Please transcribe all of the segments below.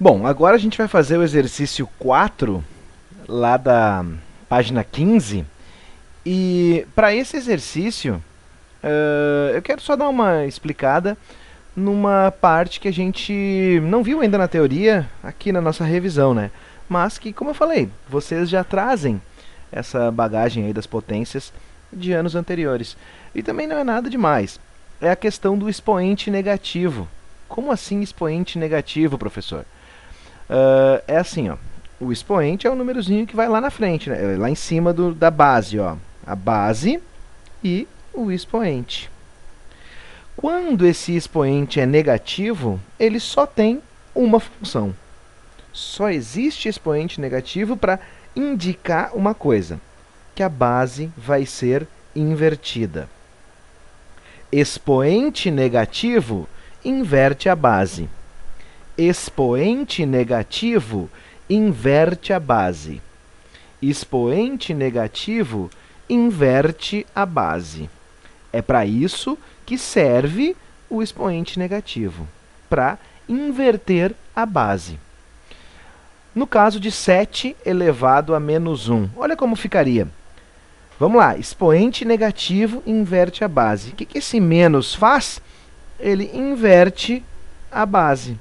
Bom, agora a gente vai fazer o exercício 4, lá da página 15. E para esse exercício, eu quero só dar uma explicada numa parte que a gente não viu ainda na teoria, aqui na nossa revisão, né? Mas que, como eu falei, vocês já trazem essa bagagem aí das potências de anos anteriores. E também não é nada demais. É a questão do expoente negativo. Como assim expoente negativo, professor? É assim, ó. O expoente é o númerozinho que vai lá na frente, né? Lá em cima da base, ó. A base e o expoente. Quando esse expoente é negativo, ele só tem uma função. Só existe expoente negativo para indicar uma coisa, que a base vai ser invertida. Expoente negativo inverte a base. Expoente negativo inverte a base. Expoente negativo inverte a base. É para isso que serve o expoente negativo, para inverter a base. No caso de 7 elevado a menos 1, olha como ficaria. Vamos lá, expoente negativo inverte a base. O que esse menos faz? Ele inverte a base.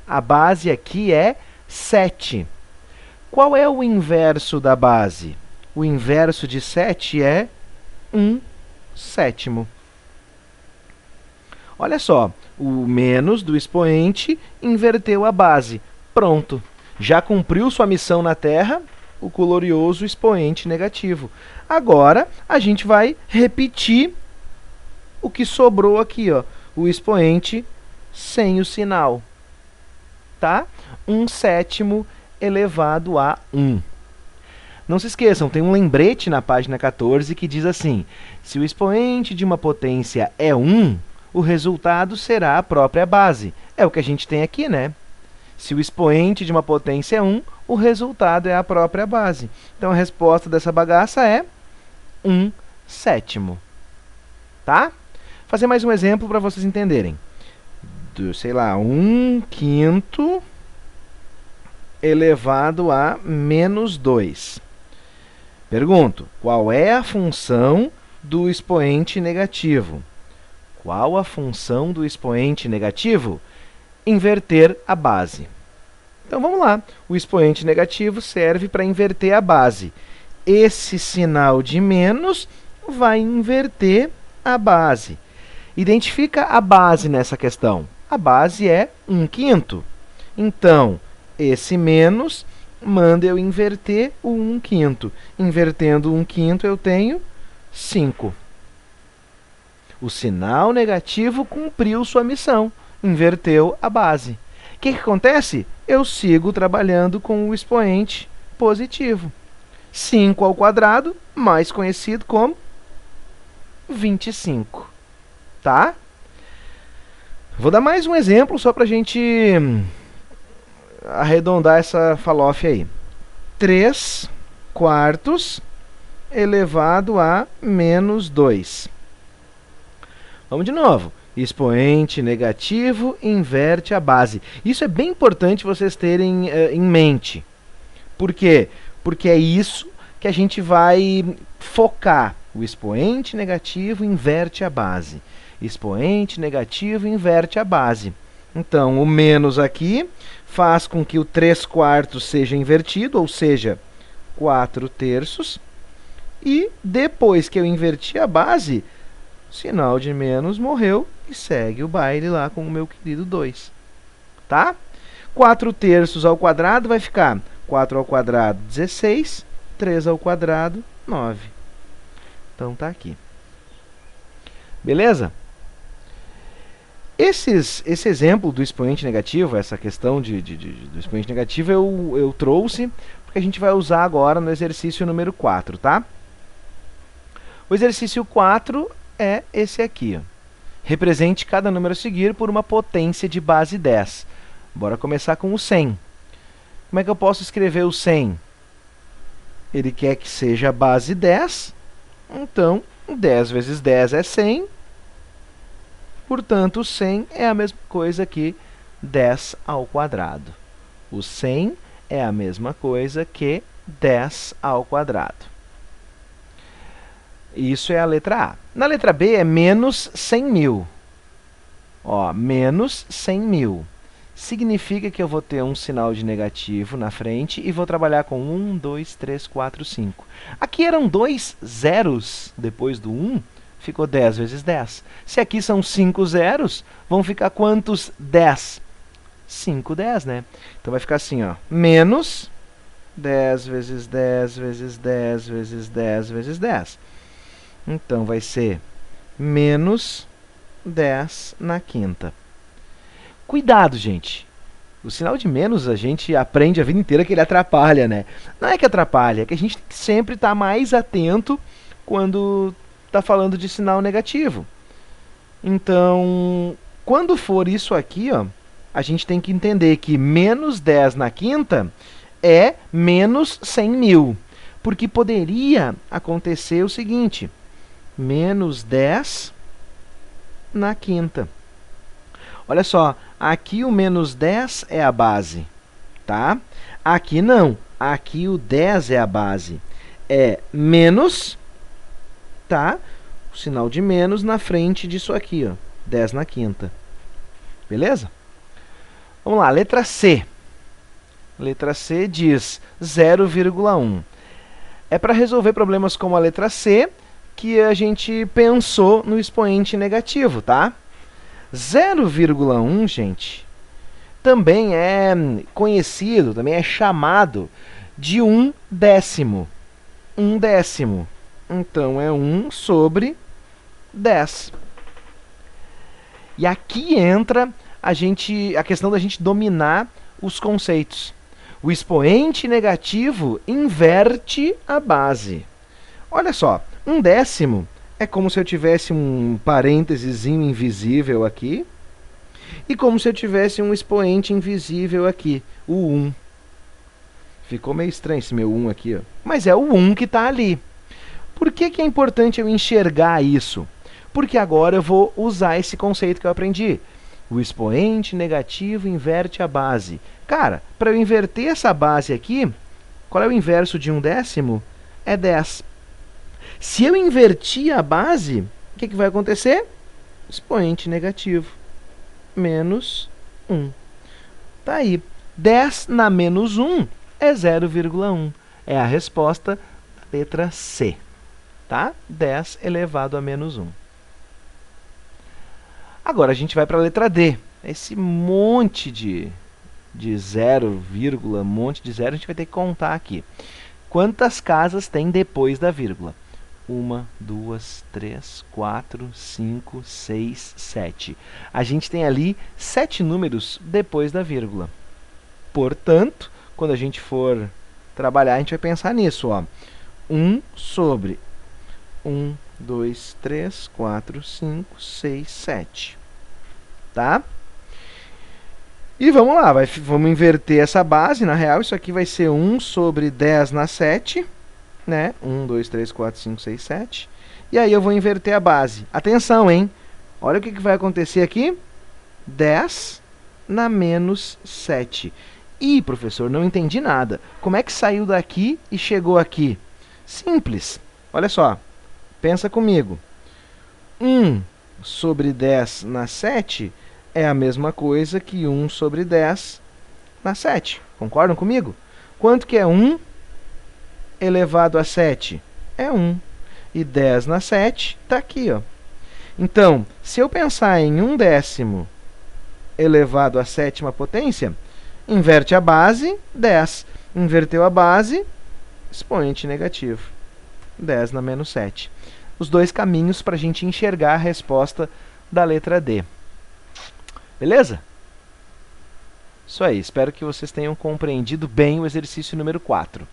A base aqui é 7. Qual é o inverso da base? O inverso de 7 é 1 sétimo. Olha só, o menos do expoente inverteu a base. Pronto, já cumpriu sua missão na Terra, o glorioso expoente negativo. Agora, a gente vai repetir o que sobrou aqui, ó, o expoente sem o sinal. Tá? 1 sétimo elevado a 1. Não se esqueçam, tem um lembrete na página 14 que diz assim: se o expoente de uma potência é 1, o resultado será a própria base. É o que a gente tem aqui, né? Se o expoente de uma potência é 1, o resultado é a própria base. Então, a resposta dessa bagaça é 1 sétimo. Tá? Vou fazer mais um exemplo para vocês entenderem. Sei lá, 1 quinto elevado a menos 2. Pergunto, qual é a função do expoente negativo? Qual a função do expoente negativo? Inverter a base. Então, vamos lá. O expoente negativo serve para inverter a base. Esse sinal de menos vai inverter a base. Identifica a base nessa questão. A base é 1 quinto. Então, esse menos manda eu inverter o 1 quinto. Invertendo 1 quinto, eu tenho 5. O sinal negativo cumpriu sua missão, inverteu a base. O que acontece? Eu sigo trabalhando com o expoente positivo. 5 ao quadrado, mais conhecido como 25. Tá? Vou dar mais um exemplo só para a gente arredondar essa falácia aí. 3 quartos elevado a menos 2. Vamos de novo. Expoente negativo inverte a base. Isso é bem importante vocês terem em mente. Por quê? Porque é isso que a gente vai focar. O expoente negativo inverte a base. Expoente negativo inverte a base. Então, o menos aqui faz com que o 3 quartos seja invertido, ou seja, 4 terços. E depois que eu inverti a base, o sinal de menos morreu e segue o baile lá com o meu querido 2. Tá? 4 terços ao quadrado vai ficar 4 ao quadrado, 16. 3 ao quadrado, 9. Então, tá aqui. Beleza? Esse exemplo do expoente negativo, essa questão do expoente negativo, eu trouxe porque a gente vai usar agora no exercício número 4, tá? O exercício 4 é esse aqui. Ó. Represente cada número a seguir por uma potência de base 10. Bora começar com o 100. Como é que eu posso escrever o 100? Ele quer que seja a base 10, então 10 vezes 10 é 100. Portanto, 100 é a mesma coisa que 10 ao quadrado. O 100 é a mesma coisa que 10 ao quadrado. Isso é a letra A. Na letra B é menos 100 mil. Ó, menos 100 mil. Significa que eu vou ter um sinal de negativo na frente e vou trabalhar com 1, 2, 3, 4, 5. Aqui eram 2 zeros depois do 1, ficou 10 vezes 10. Se aqui são 5 zeros, vão ficar quantos 10? 5 10, né? Então vai ficar assim, ó, menos 10 vezes 10 vezes 10 vezes 10 vezes 10. Então vai ser menos 10 na quinta. Cuidado, gente. O sinal de menos a gente aprende a vida inteira que ele atrapalha, né? Não é que atrapalha, é que a gente tem que sempre estar mais atento quando está falando de sinal negativo. Então, quando for isso aqui, ó, a gente tem que entender que menos 10 na quinta é menos 100 mil. Porque poderia acontecer o seguinte, menos 10 na quinta. Olha só, aqui o menos 10 é a base, tá? Aqui não, aqui o 10 é a base. É menos, tá? O sinal de menos na frente disso aqui, ó, 10 na quinta. Beleza? Vamos lá, letra C. Letra C diz 0,1. É para resolver problemas como a letra C que a gente pensou no expoente negativo, tá? 0,1, gente, também é conhecido, também é chamado de 1/10. 1/10. Então, é 1 sobre 10. E aqui entra a questão da gente dominar os conceitos. O expoente negativo inverte a base. Olha só, 1/10 é como se eu tivesse um parêntesezinho invisível aqui e como se eu tivesse um expoente invisível aqui, o 1. Ficou meio estranho esse meu 1 aqui, ó. Mas é o 1 que está ali. Por que é importante eu enxergar isso? Porque agora eu vou usar esse conceito que eu aprendi. O expoente negativo inverte a base. Cara, para eu inverter essa base aqui, qual é o inverso de 1/10? É 10. Se eu invertir a base, o que vai acontecer? Expoente negativo. Menos 1. Tá aí. 10 na menos 1 é 0,1. É a resposta da letra C. Tá? 10 elevado a menos 1. Agora a gente vai para a letra D. Esse monte de 0, monte de zero, a gente vai ter que contar aqui. Quantas casas tem depois da vírgula? 1, 2, 3, 4, 5, 6, 7. A gente tem ali 7 números depois da vírgula. Portanto, quando a gente for trabalhar, a gente vai pensar nisso, ó. 1 sobre 1, 2, 3, 4, 5, 6, 7. Tá? E vamos lá, vamos inverter essa base. Na real, isso aqui vai ser 1 sobre 10 na 7. Né? 1, 2, 3, 4, 5, 6, 7. E aí eu vou inverter a base. Atenção, hein? Olha o que vai acontecer aqui. 10 na menos 7. Ih, professor, não entendi nada. Como é que saiu daqui e chegou aqui? Simples. Olha só. Pensa comigo. 1 sobre 10 na 7 é a mesma coisa que 1 sobre 10 na 7. Concordam comigo? Quanto que é 1 elevado a 7? É 1. E 10 na 7 está aqui, ó. Então, se eu pensar em 1/10 elevado à sétima potência, inverte a base, 10. Inverteu a base, expoente negativo. 10 na menos 7. Os dois caminhos para a gente enxergar a resposta da letra D. Beleza? Isso aí, espero que vocês tenham compreendido bem o exercício número 4.